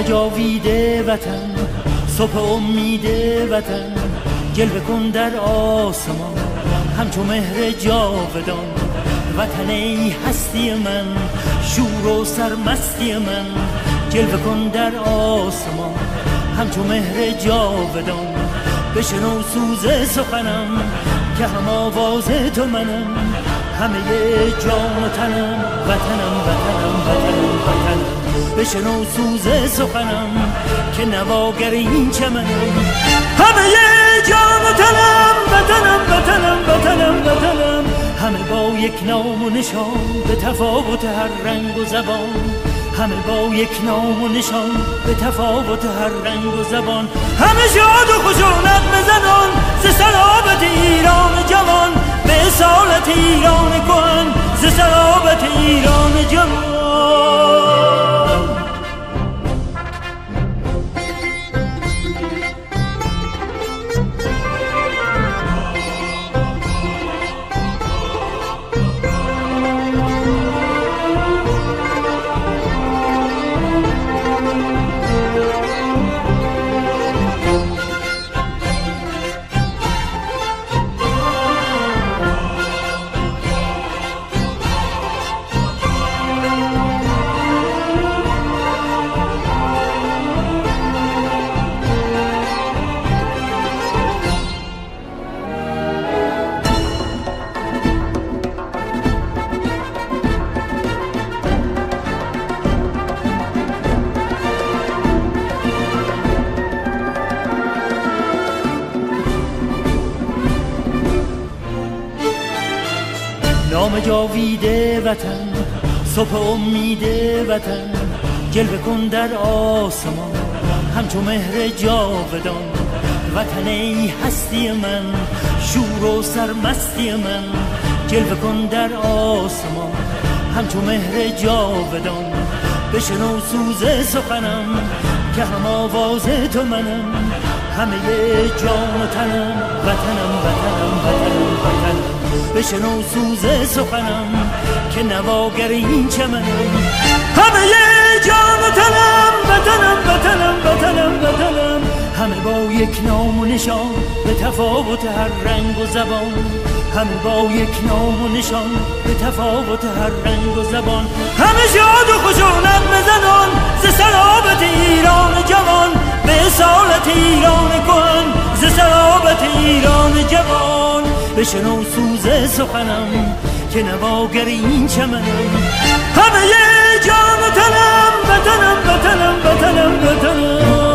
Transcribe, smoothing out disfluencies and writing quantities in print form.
نام جاویده وطن، صبح امید وطن، جلوه کن در آسمان همچو مهر جاودان. وطن ای هستی من، شور و سرمستی من، جلوه کن در آسمان همچو مهر جاودان. بشنو سوز سخنم که هم آواز تو منم، همه جان و تنم وطنم وطنم وطنم وطنم. بشنو سوز سخنم که نواگر این چمنم، همه جان و تنم وطنم وطنم وطنم وطنم. همه با یک نام و نشان به تفاوت هر رنگ و زبان، همه با یک نام و نشان به تفاوت هر رنگ و زبان. همه شاد و خشونت بزنان ز سرابت ایران جوان، به اصالت ایران کهن ز سرابت ایران جوان. نام جاویده وطن، صبح امید وطن، جلوه کن در آسمان همچو مهر جاودان. وطن ای هستی من، شور و سرمستی من، جلوه کن در آسمان همچو مهر جاودان. بشنو سوز سخنم که هم آواز تو منم، همه جان و تنم وطنم وطنم وطنم وطنم. بشنو سوز سخنم که نواگر این چمنم، همه جان و تنم وطنم وطنم وطنم وطنم. همه با یک نام و نشان به تفاوت هر رنگ و زبان، همه با یک نام و نشان به تفاوت هر رنگ و زبان. همه شاد و خشونت بزنان ز سرابت ایران جوان، به اصالت ایران کهن ز سرابت ایران جوان. بشنو سوز سخنم که نواگر این چمنم، همه جان و تنم وطنم وطنم وطنم وطنم.